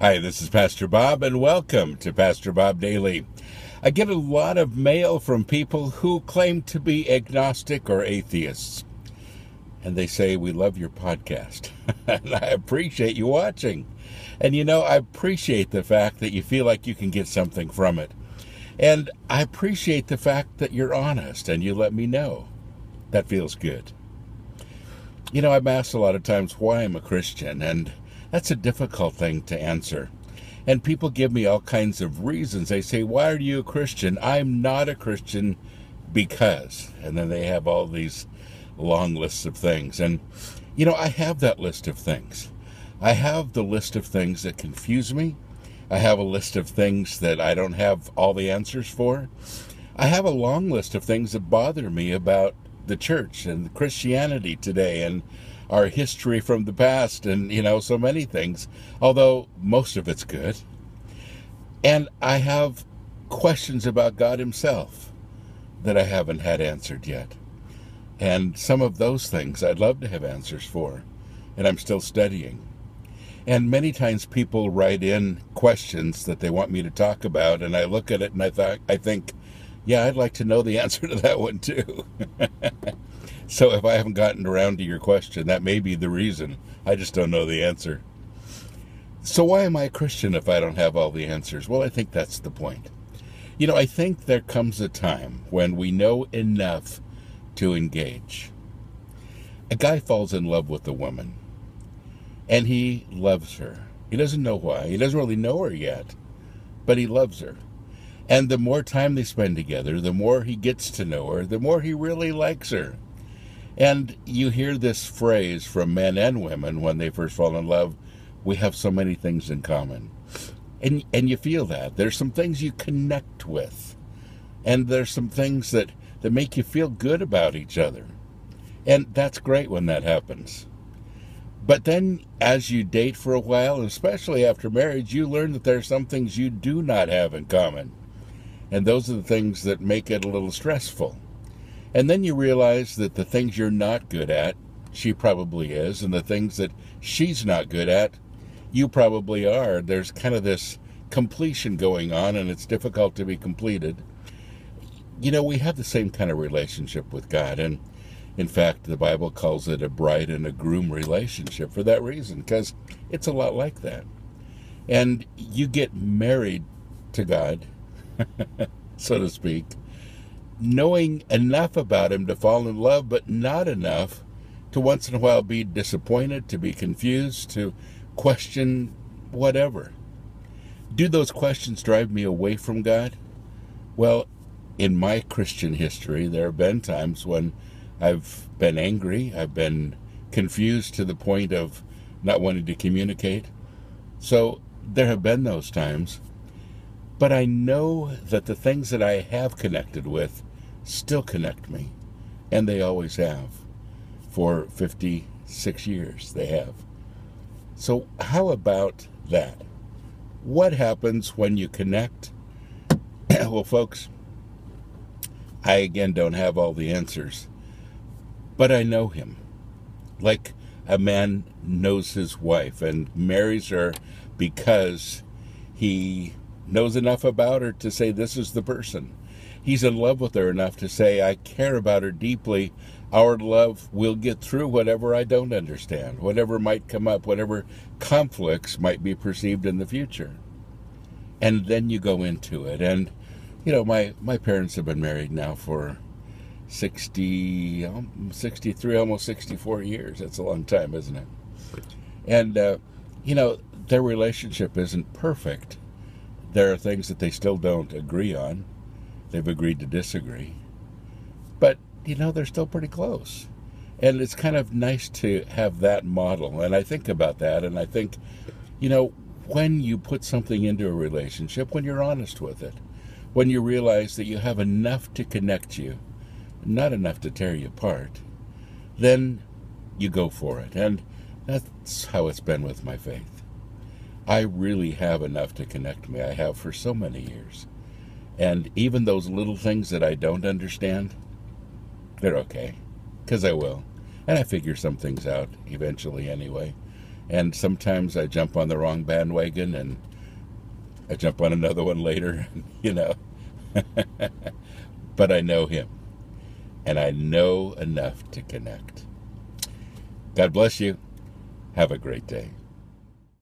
Hi, this is Pastor Bob, and welcome to Pastor Bob Daily. I get a lot of mail from people who claim to be agnostic or atheists. And they say, we love your podcast. And I appreciate you watching. And I appreciate the fact that you feel like you can get something from it. And I appreciate the fact that you're honest and you let me know. That feels good. I'm asked a lot of times why I'm a Christian, and that's a difficult thing to answer. And people give me all kinds of reasons. They say, why are you a Christian? I'm not a Christian because. And then they have all these long lists of things. And, I have that list of things. I have the list of things that confuse me. I have a list of things that I don't have all the answers for. I have a long list of things that bother me about the church and Christianity today and our history from the past and, so many things, although most of it's good. And I have questions about God himself that I haven't had answered yet. And some of those things I'd love to have answers for, and I'm still studying. And many times people write in questions that they want me to talk about, and I look at it and I think, yeah, I'd like to know the answer to that one too. So if I haven't gotten around to your question, that may be the reason. I just don't know the answer. So why am I a Christian if I don't have all the answers? Well, I think that's the point. I think there comes a time when we know enough to engage. A guy falls in love with a woman, and he loves her. He doesn't know why. He doesn't really know her yet, but he loves her. And the more time they spend together, the more he gets to know her, the more he really likes her. And you hear this phrase from men and women when they first fall in love, we have so many things in common. And you feel that. There's some things you connect with. And there's some things that make you feel good about each other. And that's great when that happens. But then as you date for a while, and especially after marriage, you learn that there are some things you do not have in common. And those are the things that make it a little stressful. And then you realize that the things you're not good at, she probably is, and the things that she's not good at, you probably are. There's kind of this completion going on, and it's difficult to be completed. We have the same kind of relationship with God, and in fact, the Bible calls it a bride and a groom relationship for that reason, because it's a lot like that. And you get married to God, so to speak, knowing enough about him to fall in love, but not enough to once in a while be disappointed, to be confused, to question whatever. Do those questions drive me away from God? Well, in my Christian history, there have been times when I've been angry, I've been confused to the point of not wanting to communicate. So there have been those times. But I know that the things that I have connected with still connect me. And they always have. For 56 years, they have. So how about that? What happens when you connect? Well, folks, I again don't have all the answers. But I know him. Like a man knows his wife and marries her because he knows enough about her to say this is the person. He's in love with her enough to say, I care about her deeply. Our love will get through whatever I don't understand, whatever might come up, whatever conflicts might be perceived in the future. And then you go into it. And, my parents have been married now for 63, almost 64 years. That's a long time, isn't it? And, their relationship isn't perfect. There are things that they still don't agree on. They've agreed to disagree. But, they're still pretty close. And it's kind of nice to have that model. And I think about that, and I think, when you put something into a relationship, when you're honest with it, when you realize that you have enough to connect you, not enough to tear you apart, then you go for it. And that's how it's been with my faith. I really have enough to connect me. I have for so many years. And even those little things that I don't understand, they're okay, because I will. And I figure some things out eventually anyway. And sometimes I jump on the wrong bandwagon and I jump on another one later, you know. But I know him. And I know enough to connect. God bless you. Have a great day.